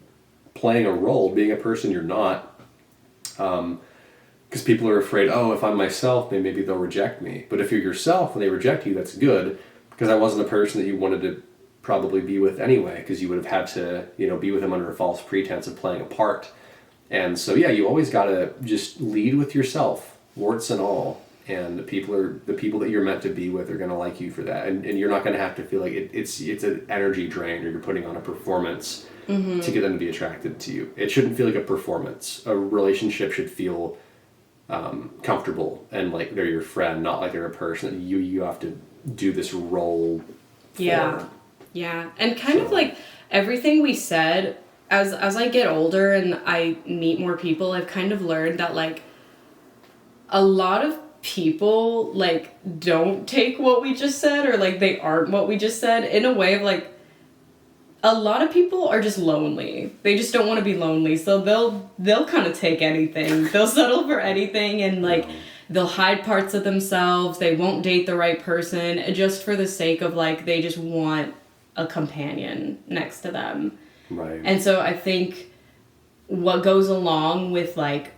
playing a role, being a person you're not. Because people are afraid, if I'm myself, then maybe they'll reject me. But if you're yourself and they reject you, that's good, because I wasn't the person that you wanted to probably be with anyway, because you would have had to, be with them under a false pretense of playing a part. And so, yeah, you always got to just lead with yourself, warts and all. And the people that you're meant to be with are going to like you for that. And you're not going to have to feel like it's an energy drain, or you're putting on a performance to get them to be attracted to you. It shouldn't feel like a performance. A relationship should feel comfortable and like they're your friend, not like they're a person that you have to do this role for. Yeah. And kind of like everything we said, as I get older and I meet more people, I've kind of learned that like a lot of people like don't take what we just said, or like they aren't what we just said, in a way of like a lot of people are just lonely. They just don't want to be lonely, so they'll kind of take anything. They'll settle for anything, and like they'll hide parts of themselves. They won't date the right person just for the sake of like they just want a companion next to them. Right. And so I think what goes along with like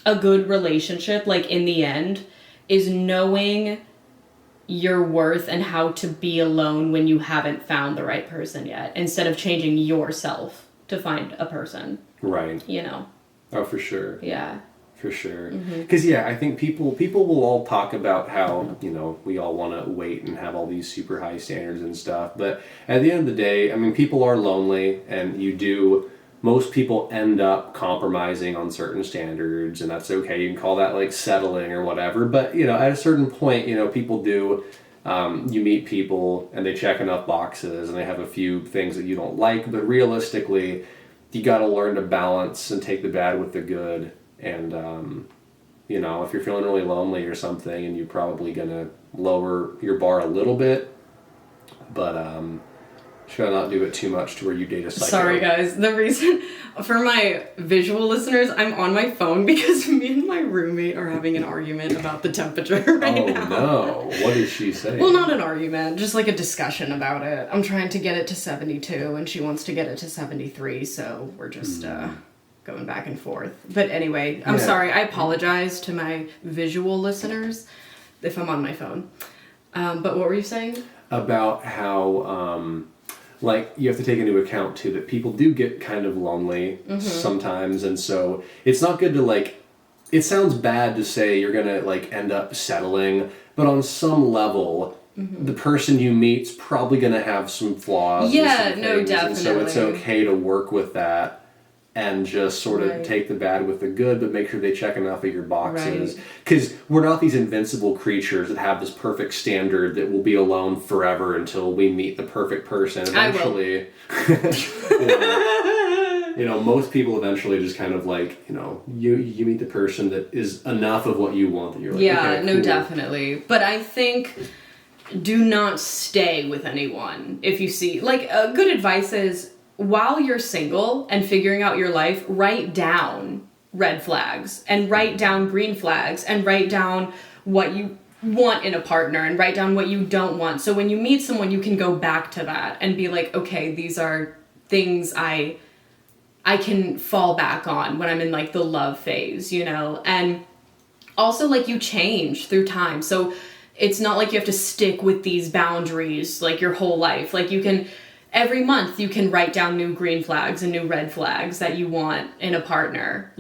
a good relationship, like in the end, is knowing your worth and how to be alone when you haven't found the right person yet, instead of changing yourself to find a person. Right. Oh, for sure. Yeah. For sure. Because, I think people will all talk about how, we all want to wait and have all these super high standards and stuff. But at the end of the day, I mean, people are lonely, and most people end up compromising on certain standards, and that's okay. You can call that like settling or whatever. But, at a certain point, people do, you meet people and they check enough boxes and they have a few things that you don't like. But realistically, you got to learn to balance and take the bad with the good. And, if you're feeling really lonely or something, and you're probably going to lower your bar a little bit, but, try not do it too much to where you date a psycho. Sorry, guys. The reason, for my visual listeners, I'm on my phone because me and my roommate are having an argument about the temperature right now. Oh, no. What is she saying? Well, not an argument, just like a discussion about it. I'm trying to get it to 72, and she wants to get it to 73, so we're just going back and forth. But anyway, I'm sorry. I apologize to my visual listeners if I'm on my phone. But what were you saying? About how... you have to take into account, too, that people do get kind of lonely sometimes, and so it's not good to, it sounds bad to say you're gonna, end up settling, but on some level, the person you meet's probably gonna have some flaws. Yeah, and some no, things, definitely. And so it's okay to work with that and just sort of take the bad with the good, but make sure they check enough of your boxes. Because we're not these invincible creatures that have this perfect standard that will be alone forever until we meet the perfect person. Eventually, most people eventually just kind of you meet the person that is enough of what you want that you're like, okay, no, cool. definitely. But I think do not stay with anyone if you see, good advice is, while you're single and figuring out your life, write down red flags and write down green flags and write down what you want in a partner and write down what you don't want. So when you meet someone, you can go back to that and be like, okay, these are things I can fall back on when I'm in the love phase, And also you change through time. So it's not like you have to stick with these boundaries your whole life. You can... Every month you can write down new green flags and new red flags that you want in a partner.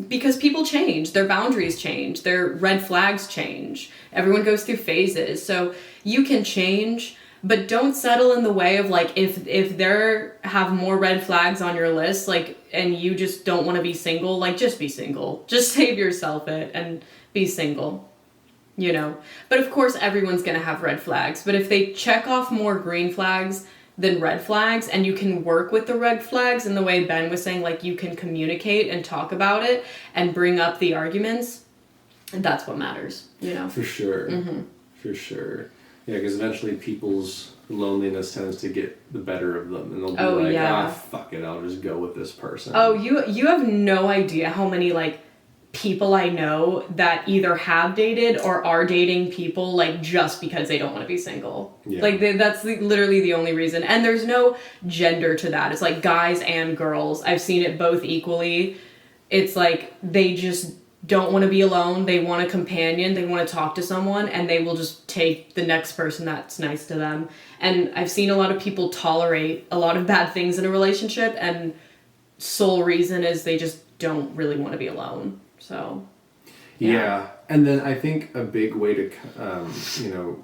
Because people change, their boundaries change, their red flags change. Everyone goes through phases. So you can change, but don't settle in the way of if they have more red flags on your list, and you just don't want to be single, just be single. Just save yourself it and be single. But of course everyone's going to have red flags. But if they check off more green flags than red flags, and you can work with the red flags in the way Ben was saying, you can communicate and talk about it and bring up the arguments, and that's what matters, For sure. For sure. Yeah, because eventually people's loneliness tends to get the better of them, and they'll be fuck it, I'll just go with this person. Oh, you have no idea how many, people I know that either have dated or are dating people just because they don't want to be single. Yeah. That's literally the only reason. And there's no gender to that. It's guys and girls. I've seen it both equally. It's they just don't want to be alone, they want a companion, they want to talk to someone, and they will just take the next person that's nice to them. And I've seen a lot of people tolerate a lot of bad things in a relationship, and sole reason is they just don't really want to be alone. So yeah. And then I think a big way to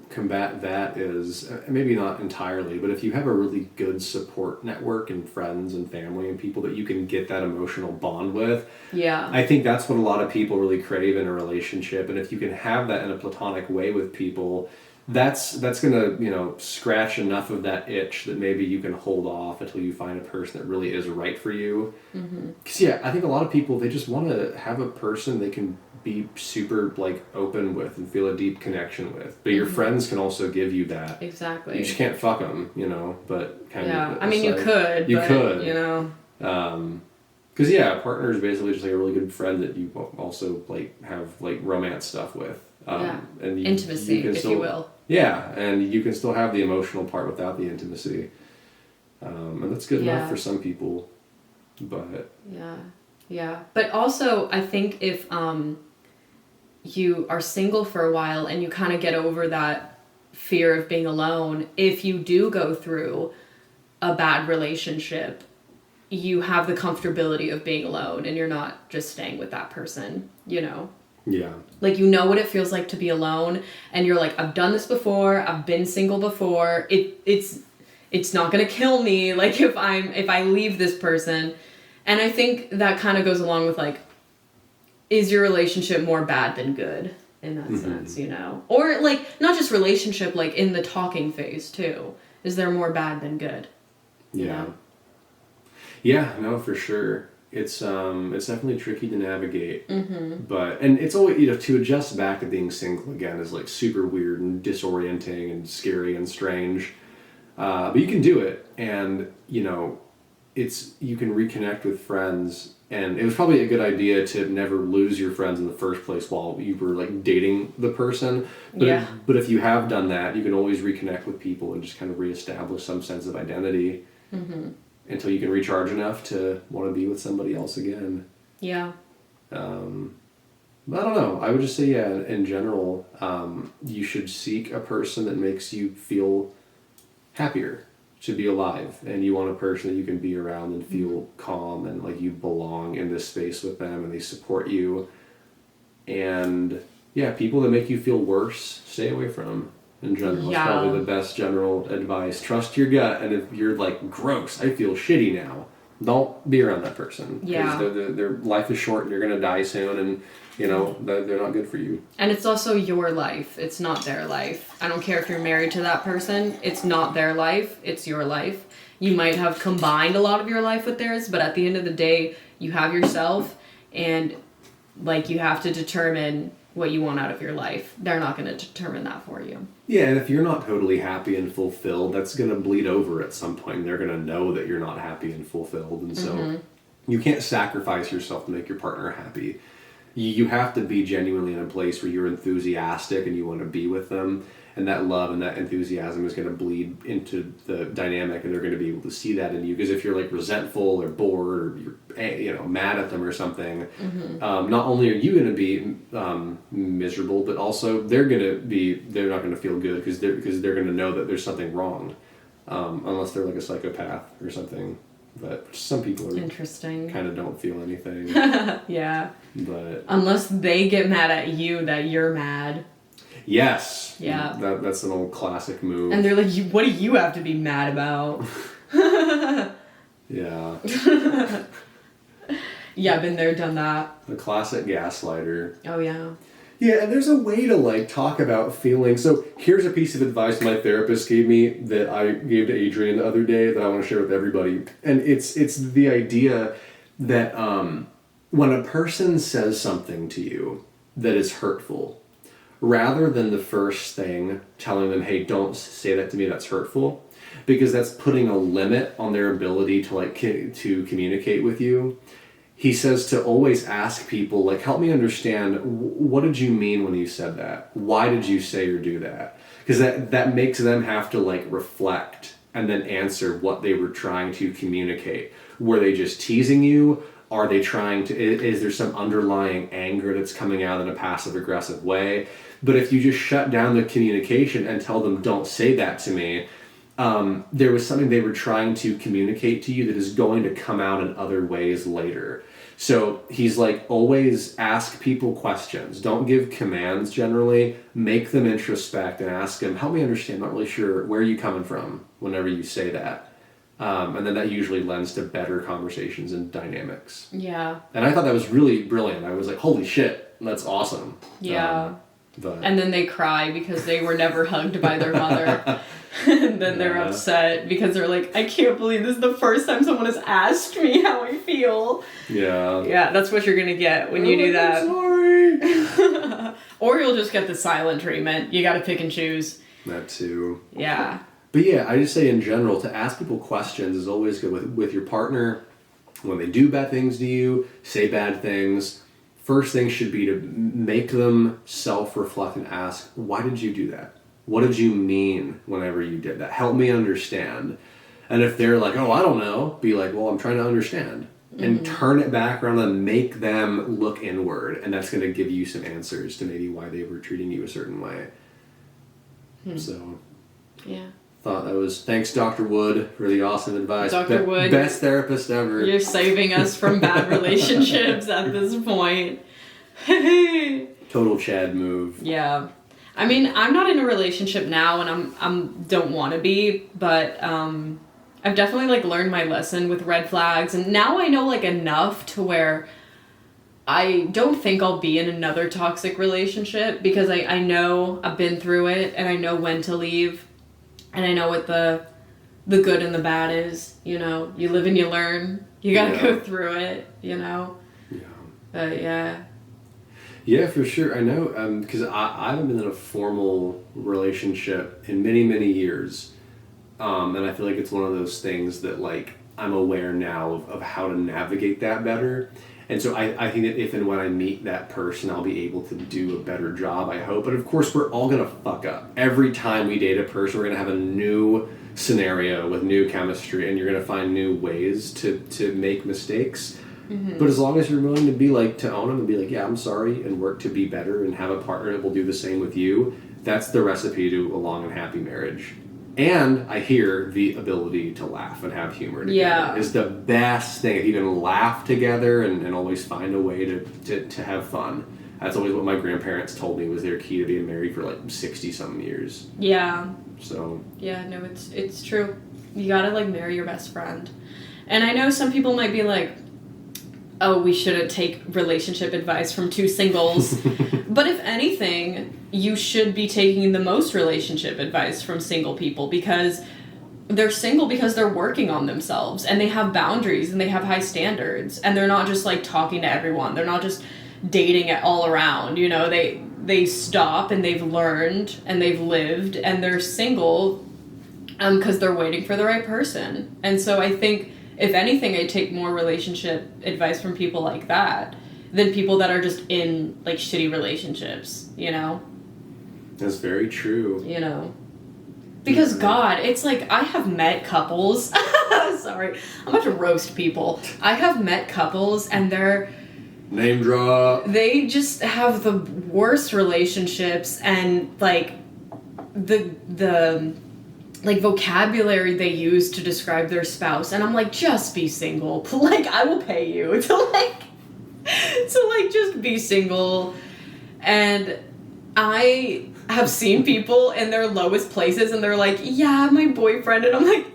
combat that is maybe not entirely, but if you have a really good support network and friends and family and people that you can get that emotional bond with, I think that's what a lot of people really crave in a relationship. And if you can have that in a platonic way with people, that's gonna scratch enough of that itch that maybe you can hold off until you find a person that really is right for you. Because I think a lot of people, they just want to have a person they can be super like open with and feel a deep connection with, but your friends can also give you that. Exactly. You just can't fuck them, but kind of. I mean, you could. Because a partner is basically just like a really good friend that you also like have like romance stuff with. And intimacy, if you will. Yeah, and you can still have the emotional part without the intimacy, and that's good enough for some people. But but also I think if you are single for a while and you kind of get over that fear of being alone, if you do go through a bad relationship, you have the comfortability of being alone and you're not just staying with that person, Yeah. Like, what it feels like to be alone, and you're like, I've done this before, I've been single before, it's not gonna kill me, like, if I leave this person. And I think that kind of goes along with, like, is your relationship more bad than good in that sense, Or, like, not just relationship, like, in the talking phase, too. Is there more bad than good? Yeah. Yeah, no, for sure. It's definitely tricky to navigate, but it's always to adjust back to being single again is like super weird and disorienting and scary and strange, but you can do it, and you can reconnect with friends, and it was probably a good idea to never lose your friends in the first place while you were like dating the person. But if you have done that, you can always reconnect with people and just kind of reestablish some sense of identity. Until you can recharge enough to want to be with somebody else again. Yeah. But I don't know. I would just say, in general, you should seek a person that makes you feel happier to be alive. And you want a person that you can be around and feel calm and like you belong in this space with them and they support you. And people that make you feel worse, stay away from. In general, it's probably the best general advice. Trust your gut, and if you're like, gross, I feel shitty now, don't be around that person. Yeah. Because their life is short and you're going to die soon, and, they're not good for you. And it's also your life. It's not their life. I don't care if you're married to that person. It's not their life. It's your life. You might have combined a lot of your life with theirs, but at the end of the day, you have yourself, and, like, you have to determine what you want out of your life. They're not going to determine that for you. Yeah, and if you're not totally happy and fulfilled, that's going to bleed over at some point. And they're going to know that you're not happy and fulfilled. And so you can't sacrifice yourself to make your partner happy. You have to be genuinely in a place where you're enthusiastic and you want to be with them. And that love and that enthusiasm is going to bleed into the dynamic, and they're going to be able to see that in you. Because if you're like resentful or bored or you're mad at them or something, not only are you going to be miserable, but also they're not going to feel good because they're going to know that there's something wrong, unless they're like a psychopath or something. But some people are interesting. Kind of don't feel anything. Yeah. But unless they get mad at you that you're mad. Yes. Yeah. That's an old classic move. And they're like, what do you have to be mad about? Yeah. Yeah, been there, done that. The classic gaslighter. Oh, yeah. Yeah, and there's a way to like talk about feelings. So here's a piece of advice my therapist gave me that I gave to Adrian the other day that I want to share with everybody. And it's the idea that when a person says something to you that is hurtful, rather than the first thing telling them, hey, don't say that to me, that's hurtful, because that's putting a limit on their ability to like to communicate with you. He says to always ask people, like, help me understand, what did you mean when you said that? Why did you say or do that? Because that makes them have to like reflect and then answer what they were trying to communicate. Were they just teasing you? Are they trying to, is there some underlying anger that's coming out in a passive aggressive way? But if you just shut down the communication and tell them, don't say that to me, there was something they were trying to communicate to you that is going to come out in other ways later. So he's like, always ask people questions. Don't give commands generally. Make them introspect and ask them, help me understand, I'm not really sure, where are you coming from whenever you say that? And then that usually lends to better conversations and dynamics. Yeah. And I thought that was really brilliant. I was like, holy shit, that's awesome. Yeah. But and then they cry because they were never hugged by their mother. And then they're upset because they're like, I can't believe this is the first time someone has asked me how I feel. Yeah. Yeah, that's what you're going to get when you do that. I'm sorry. Or you'll just get the silent treatment. You got to pick and choose. That too. Yeah. But yeah, I just say in general, to ask people questions is always good with your partner. When they do bad things to you, say bad things, first thing should be to make them self-reflect and ask, why did you do that? What did you mean whenever you did that? Help me understand. And if they're like, oh, I don't know, be like, well, I'm trying to understand. And turn it back around and make them look inward. And that's going to give you some answers to maybe why they were treating you a certain way. So, yeah. Thought that was, thanks Dr. Wood for the awesome advice. Dr. Wood. Best therapist ever. You're saving us from bad relationships at this point. Total Chad move. Yeah. I mean, I'm not in a relationship now, and I'm don't want to be, but I've definitely like learned my lesson with red flags, and now I know like enough to where I don't think I'll be in another toxic relationship, because I know I've been through it, and I know when to leave, and I know what the good and the bad is. You know, you live and you learn. You gotta go through it. You know. Yeah. But yeah. Yeah, for sure. I know, because I haven't been in a formal relationship in many, many years. And I feel like it's one of those things that, like, I'm aware now of how to navigate that better. And so I think that if and when I meet that person, I'll be able to do a better job, I hope. But of course, we're all going to fuck up. Every time we date a person, we're going to have a new scenario with new chemistry, and you're going to find new ways to make mistakes. But as long as you're willing to be like, to own them and be like, yeah, I'm sorry, and work to be better and have a partner that will do the same with you, that's the recipe to a long and happy marriage. And I hear the ability to laugh and have humor together is the best thing. If you can laugh together and always find a way to have fun. That's always what my grandparents told me was their key to being married for like 60-something years. Yeah. So. Yeah, no, it's true. You gotta like marry your best friend. And I know some people might be like, oh, we shouldn't take relationship advice from two singles. But if anything, you should be taking the most relationship advice from single people, because they're single because they're working on themselves, and they have boundaries, and they have high standards, and they're not just like talking to everyone. They're not just dating it all around. You know, they stop and they've learned and they've lived, and they're single because they're waiting for the right person. And so I think, if anything, I take more relationship advice from people like that than people that are just in, like, shitty relationships, you know? That's very true. You know? Because, God, it's like, I have met couples. Sorry. I'm about to roast people. I have met couples, and they're... Name drop. They just have the worst relationships, and, like, the like vocabulary they use to describe their spouse, and I'm like, just be single. Like, I will pay you to just be single. And I have seen people in their lowest places, and they're like, yeah, my boyfriend, and I'm like,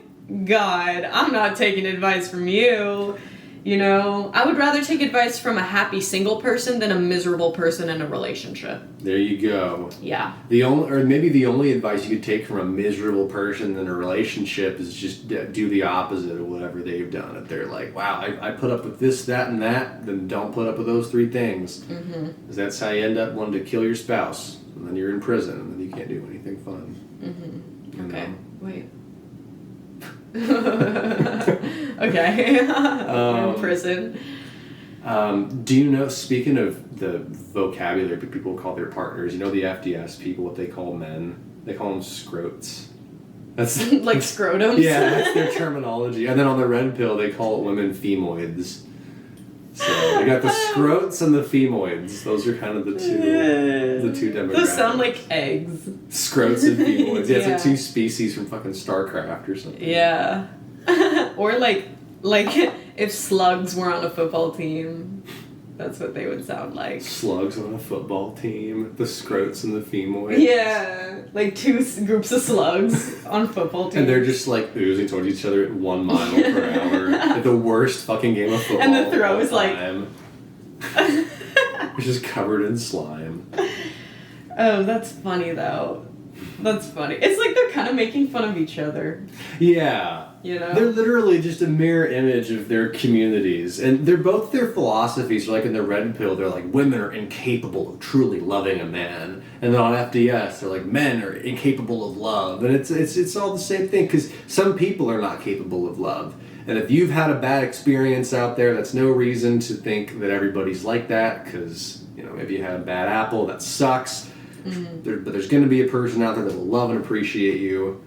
God, I'm not taking advice from you. You know, I would rather take advice from a happy single person than a miserable person in a relationship. There you go. Yeah. The only advice you could take from a miserable person in a relationship is just do the opposite of whatever they've done. If they're like, wow, I put up with this, that, and that, then don't put up with those three things. Because that's how you end up wanting to kill your spouse. And then you're in prison, and then you can't do anything fun. Okay, wait. Okay. In prison. Do you know, speaking of the vocabulary people call their partners, you know the FDS people, what they call men? They call them scrotes. That's like scrotums? Yeah, that's their terminology. And then on the red pill, they call it women femoids. So I got the scrotes and the femoids. Those are kind of the two demographics. Those sound like eggs. Scrotes and femoids. Yeah, it's Yeah. like two species from fucking StarCraft or something. Yeah. Or like if slugs were on a football team, that's what they would sound like. Slugs on a football team, the scrotes and the femoids. Yeah, like two groups of slugs on football teams. And they're just like oozing towards each other at 1 mile per hour. At the worst fucking game of football. And the throw of is all like. time. It's just covered in slime. Oh, that's funny though. That's funny. It's like they're kind of making fun of each other. Yeah. You know? They're literally just a mirror image of their communities. And they're both their philosophies. Like in the Red Pill, they're like, women are incapable of truly loving a man. And then on FDS, they're like, men are incapable of love. And it's all the same thing, because some people are not capable of love. And if you've had a bad experience out there, that's no reason to think that everybody's like that, because, you know, maybe you had a bad apple, that sucks. But there's going to be a person out there that will love and appreciate you.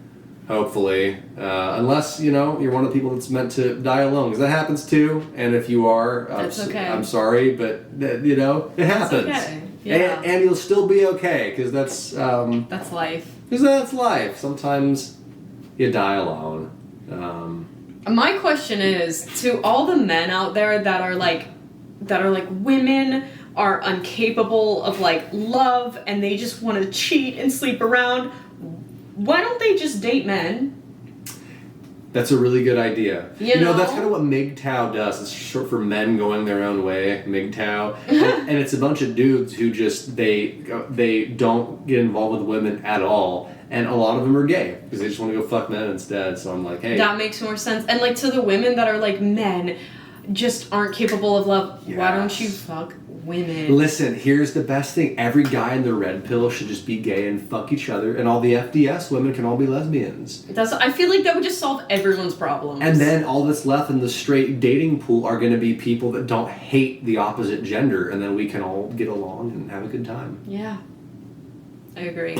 Hopefully, unless, you know, you're one of the people that's meant to die alone, because that happens too. And if you are, okay. I'm sorry, but you know, it happens. Okay. Yeah. And you'll still be okay, because that's life. Because that's life. Sometimes you die alone. My question is to all the men out there that are like women are incapable of like love and they just want to cheat and sleep around. Why don't they just date men? That's a really good idea. You know? That's kind of what MGTOW does. It's short for men going their own way, MGTOW. and it's a bunch of dudes who just, they don't get involved with women at all. And a lot of them are gay, because they just want to go fuck men instead. So I'm like, hey. That makes more sense. And like to the women that are like men, just aren't capable of love, yes. Why don't you fuck women? Listen, here's the best thing. Every guy in the Red Pill should just be gay and fuck each other, and all the FDS women can all be lesbians. I feel like that would just solve everyone's problems. And then all that's left in the straight dating pool are going to be people that don't hate the opposite gender, and then we can all get along and have a good time. Yeah. I agree.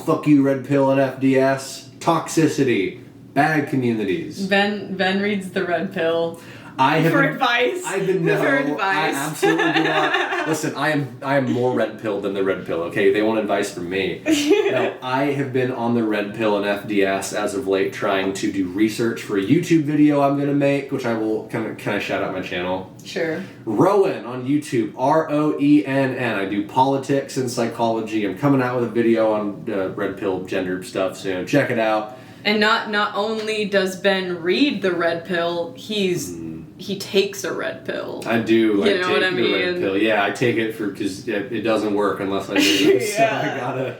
Fuck you, Red Pill and FDS. Toxicity. Bad communities. Ben reads the Red Pill. For advice. I absolutely do not. Listen, I am more Red Pill than the Red Pill, okay? They want advice from me. Now, I have been on the Red Pill and FDS as of late, trying to do research for a YouTube video I'm going to make, which I will kind of shout out my channel. Sure. Roenn on YouTube, Roenn. I do politics and psychology. I'm coming out with a video on Red Pill gender stuff soon. Check it out. And not only does Ben read the Red Pill, he takes a Red Pill. I do. You know what I the Red mean? Pill. Yeah, I take it because it doesn't work unless I do it. So I gotta.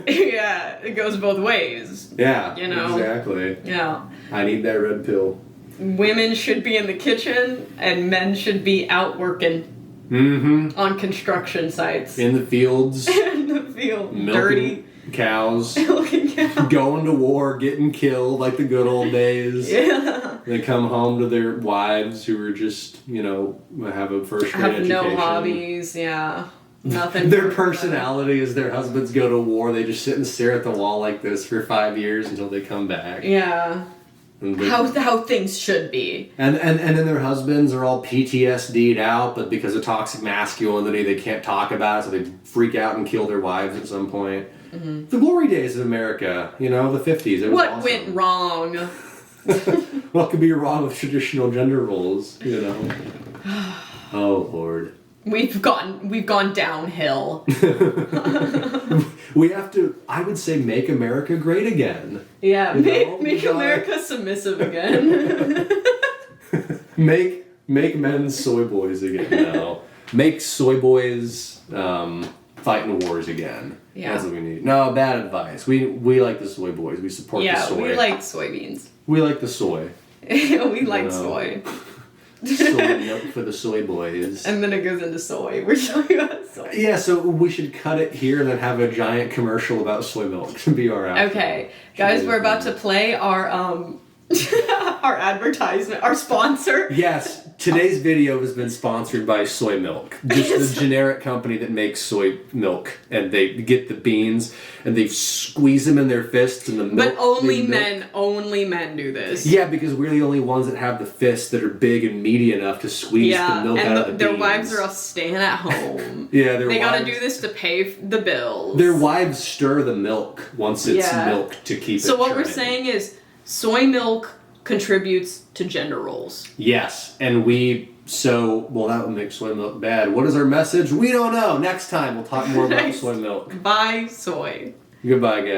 Yeah, it goes both ways. Yeah. You know? Exactly. Yeah. I need that Red Pill. Women should be in the kitchen, and men should be out working. Mm-hmm. On construction sites. In the fields. In the field. Milking Dirty. Cows. Milking cows. Going to war, getting killed like the good old days. Yeah. They come home to their wives who are just, have a first grade education. Have no hobbies, yeah. Nothing. Their personality is their husbands go to war. They just sit and stare at the wall like this for 5 years until they come back. Yeah. How things should be. And then their husbands are all PTSD'd out, but because of toxic masculinity, they can't talk about it, so they freak out and kill their wives at some point. Mm-hmm. The glory days of America, the 50s. It was what awesome. went wrong? What could be wrong with traditional gender roles, Oh, Lord. We've gone downhill. We have to, I would say, make America great again. Yeah, make America submissive again. Make men soy boys again now. Make soy boys fighting wars again. Yeah. That's what we need. No, bad advice. We like the soy boys. We support the soy. Yeah, we like soybeans. We like the soy. We like soy. Soy milk for the soy boys. And then it goes into soy. We're talking about soy. Yeah, so we should cut it here and then have a giant commercial about soy milk to be our outro. Okay. Guys, we're about to play our Our advertisement, our sponsor. Yes, today's video has been sponsored by Soy Milk. Just the generic company that makes soy milk. And they get the beans and they squeeze them in their fists and the milk. But only men do this. Yeah, because we're the only ones that have the fists that are big and meaty enough to squeeze the milk out of the their beans. wives are all staying at home. Yeah, they gotta do this to pay the bills. Their wives stir the milk once it's milk to keep it So what we're churning. saying is soy milk contributes to gender roles. Yes, and that would make soy milk bad. What is our message? We don't know. Next time we'll talk more about soy milk. Bye, soy. Goodbye, guys.